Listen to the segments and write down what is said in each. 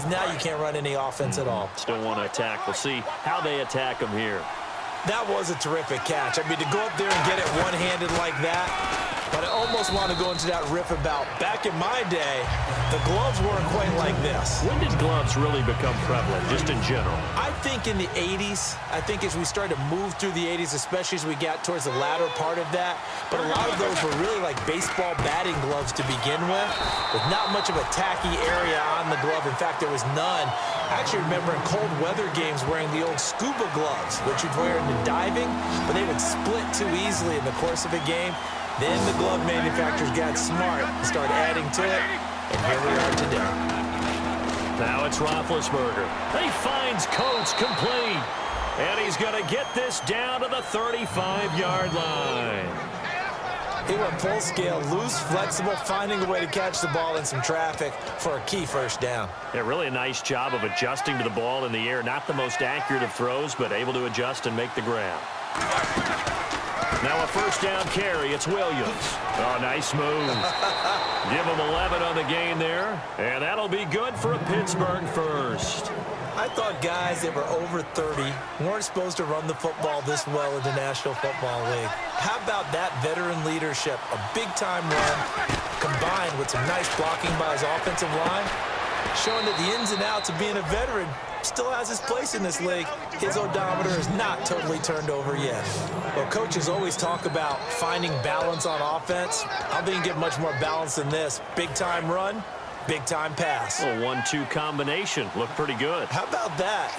because now you can't run any offense at all. Still want to attack. We'll see how they attack him here. That was a terrific catch. I mean, to go up there and get it one-handed like that, but I almost want to go into that riff about back in my day, the gloves weren't quite like this. When did gloves really become prevalent, just in general? I think in the 80s. I think as we started to move through the 80s, especially as we got towards the latter part of that, but a lot of those were really like baseball batting gloves to begin with not much of a tacky area on the glove. In fact, there was none. I actually remember in cold weather games wearing the old scuba gloves, which you'd wear into diving, but they would split too easily in the course of a game. Then the glove manufacturers got smart and started adding to it, and here we are today. Now it's Roethlisberger. He finds Coates complete, and he's going to get this down to the 35-yard line. He went full scale, loose, flexible, finding a way to catch the ball in some traffic for a key first down. Yeah, really a nice job of adjusting to the ball in the air. Not the most accurate of throws, but able to adjust and make the grab. Now a first down carry. It's Williams. Oh, nice move. Give him 11 on the gain there, and that'll be good for a Pittsburgh first. I thought guys that were over 30 weren't supposed to run the football this well in the National Football League. How about that veteran leadership? A big-time run combined with some nice blocking by his offensive line, showing that the ins and outs of being a veteran still has his place in this league. His odometer is not totally turned over yet. Well, coaches always talk about finding balance on offense. I think you get much more balance than this. Big-time run, big-time pass. A 1-2 combination. Looked pretty good. How about that?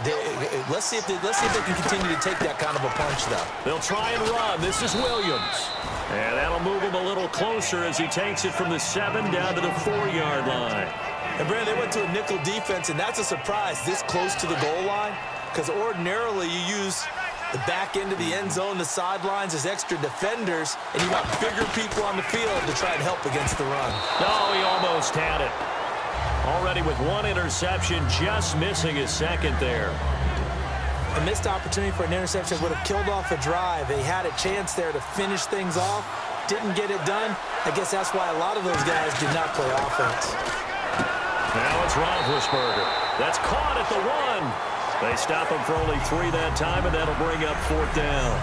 Let's see if they can continue to take that kind of a punch, though. They'll try and run. This is Williams. And that'll move him a little closer as he takes it from the 7 down to the 4-yard line. And, Brandon, they went to a nickel defense, and that's a surprise this close to the goal line, because ordinarily you use the back end of the end zone, the sidelines as extra defenders, and you want bigger people on the field to try and help against the run. No, he almost had it. Already with one interception, just missing his second there. A missed opportunity for an interception would have killed off a drive. They had a chance there to finish things off, didn't get it done. I guess that's why a lot of those guys did not play offense. Now it's Roethlisberger. That's caught at the 1. They stop him for only 3 that time, and that'll bring up 4th down.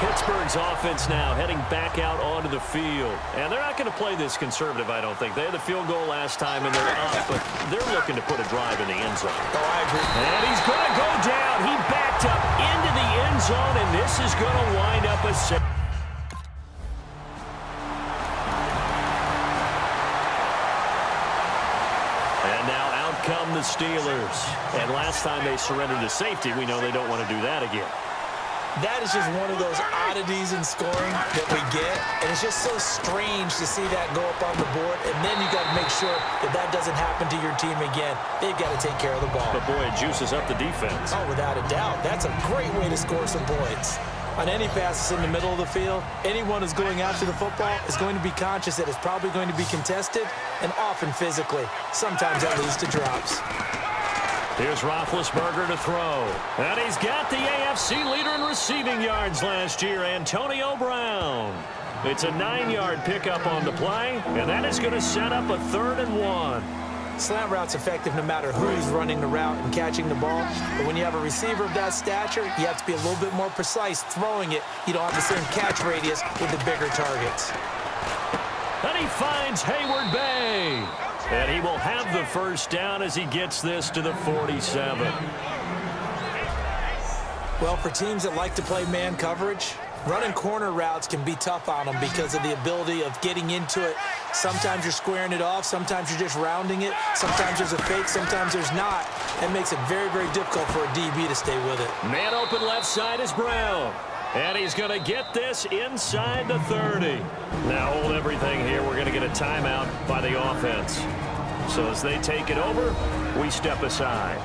Pittsburgh's offense now heading back out onto the field. And they're not going to play this conservative, I don't think. They had the field goal last time, and they're up, but they're looking to put a drive in the end zone. Oh, I agree. And he's going to go down. He backed up into the end zone, and this is going to wind up a save. And now out come the Steelers. And last time they surrendered to safety, we know they don't want to do that again. That is just one of those oddities in scoring that we get, and it's just so strange to see that go up on the board, and then you got to make sure that that doesn't happen to your team again. They've got to take care of the ball. But, boy, it juices up the defense. Oh, without a doubt. That's a great way to score some points. On any passes in the middle of the field, anyone who's going after the football is going to be conscious that it's probably going to be contested, and often physically. Sometimes that leads to drops. Here's Roethlisberger to throw. And he's got the AFC leader in receiving yards last year, Antonio Brown. It's a 9-yard pickup on the play, and that is going to set up a 3rd and 1. Slant route's effective no matter who's running the route and catching the ball. But when you have a receiver of that stature, you have to be a little bit more precise throwing it. You don't have the same catch radius with the bigger targets. And he finds Hayward Bay. And he will have the first down as he gets this to the 47. Well, for teams that like to play man coverage, running corner routes can be tough on them because of the ability of getting into it. Sometimes you're squaring it off. Sometimes you're just rounding it. Sometimes there's a fake. Sometimes there's not. That makes it very, very difficult for a DB to stay with it. Man open left side is Brown. And he's going to get this inside the 30. Now hold everything here. We're going to get a timeout by the offense. So as they take it over, we step aside.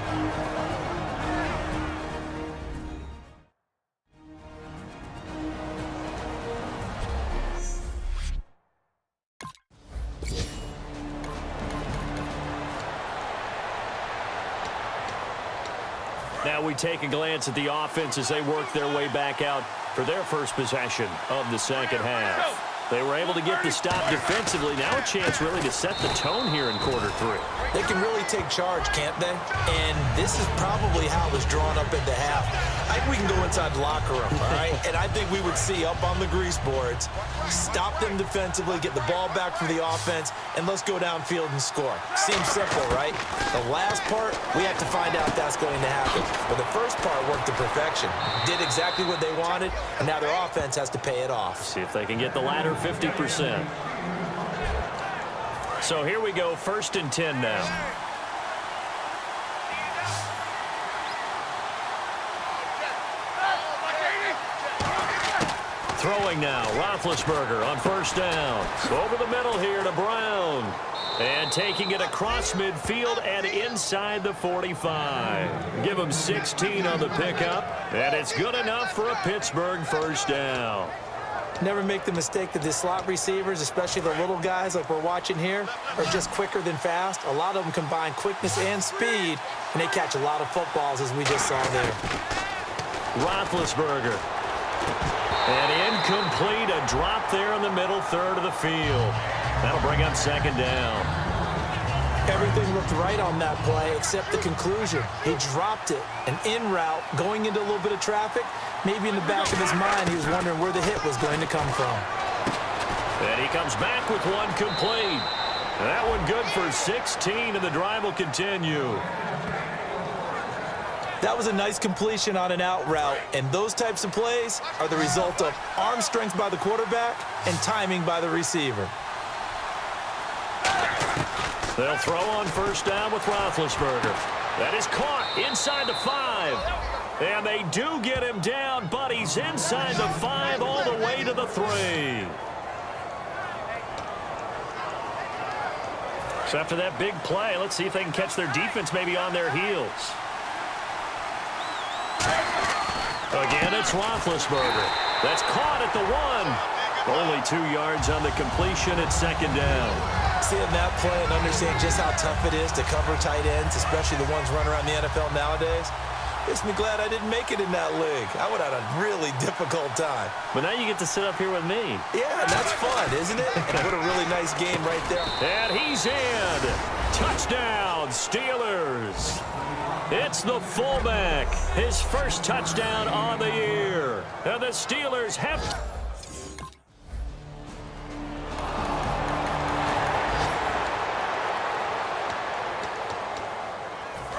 Now we take a glance at the offense as they work their way back out for their first possession of the second half. They were able to get the stop defensively. Now a chance really to set the tone here in quarter 3. They can really take charge, can't they? And this is probably how it was drawn up into half. I think we can go inside the locker room, all right? And I think we would see up on the grease boards, stop them defensively, get the ball back from the offense, and let's go downfield and score. Seems simple, right? The last part, we have to find out if that's going to happen. But the first part worked to perfection. Did exactly what they wanted, and now their offense has to pay it off. See if they can get the latter 50%. So here we go, 1st and 10 now. Throwing now, Roethlisberger on 1st down. Over the middle here to Brown. And taking it across midfield and inside the 45. Give him 16 on the pickup, and it's good enough for a Pittsburgh 1st down. Never make the mistake that the slot receivers, especially the little guys like we're watching here, are just quicker than fast. A lot of them combine quickness and speed, and they catch a lot of footballs, as we just saw there. Roethlisberger. And incomplete, a drop there in the middle third of the field. That'll bring up 2nd down. Everything looked right on that play except the conclusion. He dropped it, an in route, going into a little bit of traffic. Maybe in the back of his mind, he was wondering where the hit was going to come from. And he comes back with one complete. That one good for 16, and the drive will continue. That was a nice completion on an out route, and those types of plays are the result of arm strength by the quarterback and timing by the receiver. They'll throw on 1st down with Roethlisberger. That is caught inside the 5. And they do get him down, but he's inside the 5 all the way to the 3. So after that big play, let's see if they can catch their defense maybe on their heels. Again, it's Roethlisberger. That's caught at the 1. Only 2 yards on the completion at 2nd down. Seeing that play and understanding just how tough it is to cover tight ends, especially the ones running around the NFL nowadays, makes me glad I didn't make it in that league. I would have had a really difficult time. But now you get to sit up here with me. Yeah, that's fun, isn't it? And what a really nice game right there. And he's in. Touchdown, Steelers. It's the fullback. His first touchdown on the year. And the Steelers have...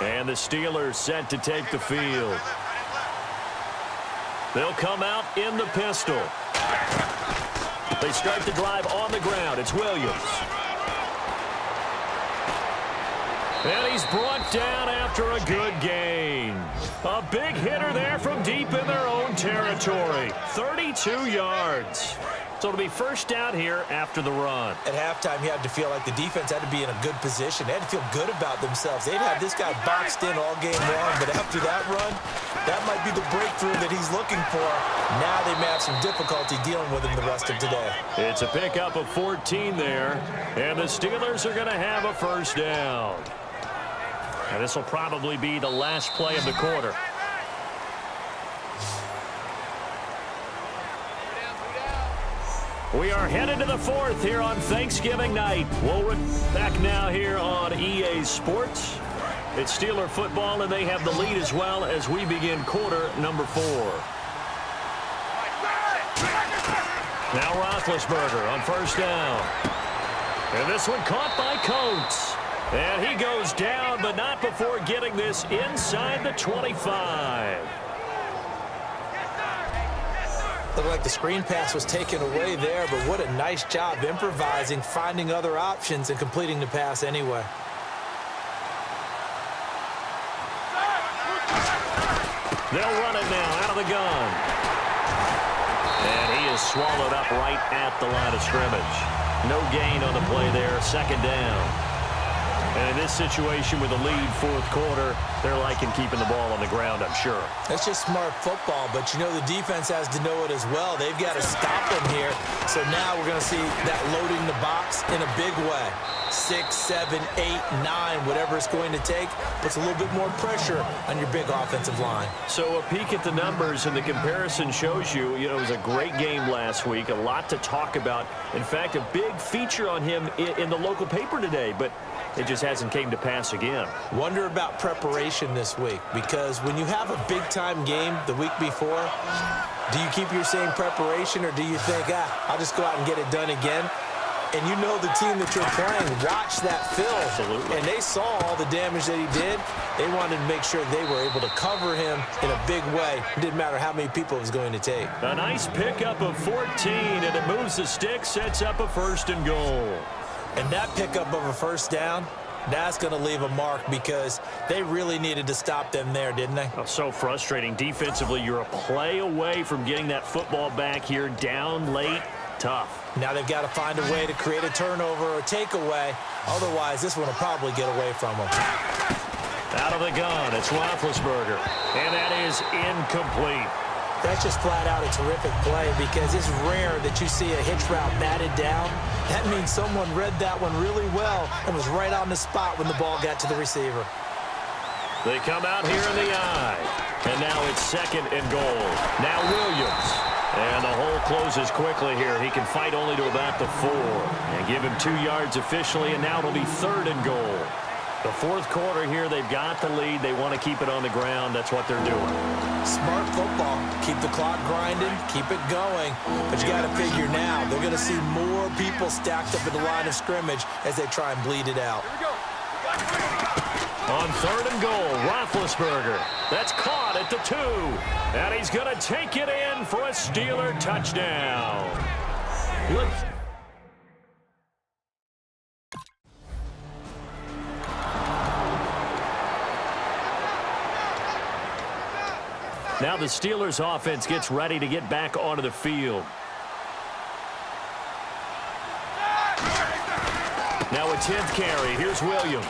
And the Steelers set to take the field. They'll come out in the pistol. They start the drive on the ground. It's Williams. And he's brought down after a good gain. A big hitter there from deep in their own territory. 32 yards. So it'll be 1st down here after the run. At halftime, you had to feel like the defense had to be in a good position. They had to feel good about themselves. They'd had this guy boxed in all game long, but after that run, that might be the breakthrough that he's looking for. Now they may have some difficulty dealing with him the rest of today. It's a pickup of 14 there, and the Steelers are going to have a 1st down. And this will probably be the last play of the quarter. We are headed to the 4th here on Thanksgiving night. We'll back now here on EA Sports. It's Steeler football, and they have the lead as well as we begin quarter number 4. Now Roethlisberger on 1st down. And this one caught by Coates. And he goes down, but not before getting this inside the 25. Looked like the screen pass was taken away there, but what a nice job improvising, finding other options, and completing the pass anyway. They'll run it now out of the gun. And he is swallowed up right at the line of scrimmage. No gain on the play there, 2nd down. And in this situation with the lead 4th quarter, they're liking keeping the ball on the ground, I'm sure. That's just smart football, but you know the defense has to know it as well. They've got to stop them here. So now we're going to see that loading the box in a big way. 6, 7, 8, 9, whatever it's going to take, puts a little bit more pressure on your big offensive line. So a peek at the numbers and the comparison shows you, it was a great game last week, a lot to talk about. In fact, a big feature on him in the local paper today, but it just hasn't came to pass again. Wonder about preparation this week, because when you have a big-time game the week before, do you keep your same preparation, or do you think, I'll just go out and get it done again? And you know the team that you're playing, watch that film. Absolutely. And they saw all the damage that he did. They wanted to make sure they were able to cover him in a big way. It didn't matter how many people it was going to take. A nice pickup of 14, and it moves the stick, sets up a 1st and goal. And that pickup of a 1st down, that's going to leave a mark, because they really needed to stop them there, didn't they? Oh, so frustrating. Defensively, you're a play away from getting that football back here, down late. Tough. Now they've got to find a way to create a turnover or takeaway. Otherwise, this one will probably get away from them. Out of the gun, it's Roethlisberger. And that is incomplete. That's just flat out a terrific play, because it's rare that you see a hitch route batted down. That means someone read that one really well and was right on the spot when the ball got to the receiver. They come out here in the eye. And now it's 2nd and goal. Now Williams. And the hole closes quickly here. He can fight only to about the 4. And give him 2 yards officially, and now it'll be 3rd and goal. The 4th quarter here, they've got the lead. They want to keep it on the ground. That's what they're doing. Smart football. Keep the clock grinding. Keep it going. But you got to figure now, they're going to see more people stacked up in the line of scrimmage as they try and bleed it out. Here we go. On 3rd and goal, Roethlisberger. That's caught at the 2. And he's going to take it in for a Steeler touchdown. Look. Now the Steelers offense gets ready to get back onto the field. Now a 10th carry. Here's Williams.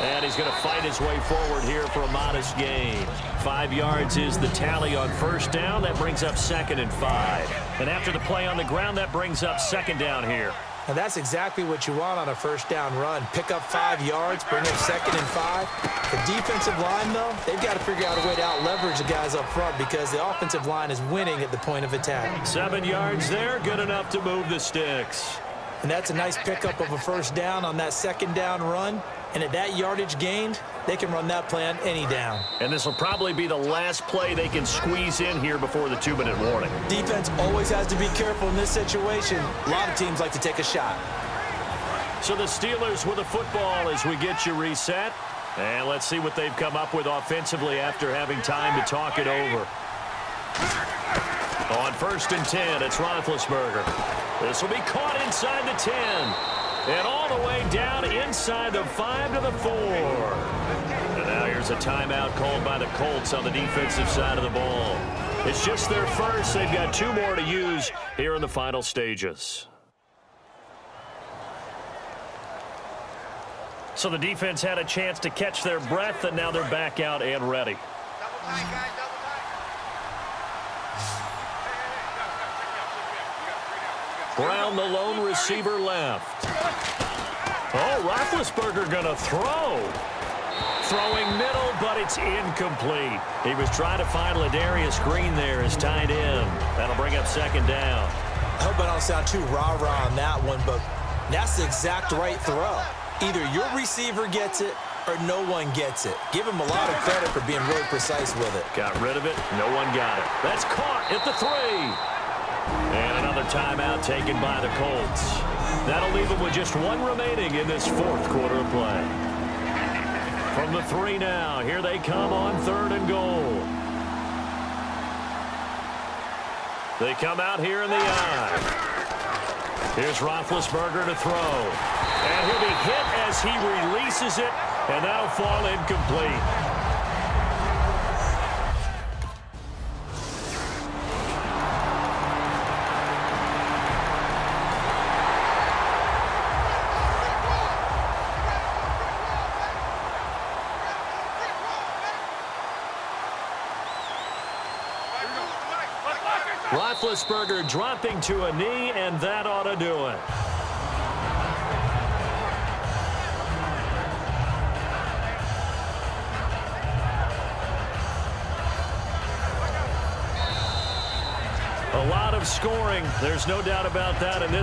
And he's going to fight his way forward here for a modest gain. 5 yards is the tally on 1st down. That brings up 2nd and 5. And after the play on the ground, that brings up 2nd down here. And that's exactly what you want on a 1st down run. Pick up 5 yards, bring up 2nd and 5. The defensive line, though, they've got to figure out a way to out-leverage the guys up front, because the offensive line is winning at the point of attack. 7 yards there, good enough to move the sticks. And that's a nice pickup of a 1st down on that 2nd down run. And at that yardage gained, they can run that play on any down. And this will probably be the last play they can squeeze in here before the 2-minute warning. Defense always has to be careful in this situation. A lot of teams like to take a shot. So the Steelers with the football as we get you reset. And let's see what they've come up with offensively after having time to talk it over. On 1st and 10, it's Roethlisberger. This will be caught inside the 10. And all the way down inside the 5 to the 4. And now here's a timeout called by the Colts on the defensive side of the ball. It's just their first. They've got 2 more to use here in the final stages. So the defense had a chance to catch their breath, and now they're back out and ready. Double tight, guys, double tight. Brown, the lone receiver, left. Oh, Roethlisberger going to throw. Throwing middle, but it's incomplete. He was trying to find Ladarius Green there as tight end. That'll bring up 2nd down. I hope I don't sound too rah-rah on that one, but that's the exact right throw. Either your receiver gets it or no one gets it. Give him a lot of credit for being really precise with it. Got rid of it. No one got it. That's caught at the 3. And another timeout taken by the Colts. That'll leave them with just 1 remaining in this 4th quarter of play. From the 3 now, here they come on 3rd and goal. They come out here in the eye. Here's Roethlisberger to throw. And he'll be hit as he releases it, and that'll fall incomplete. Roethlisberger dropping to a knee, and that ought to do it. A lot of scoring. There's no doubt about that in this.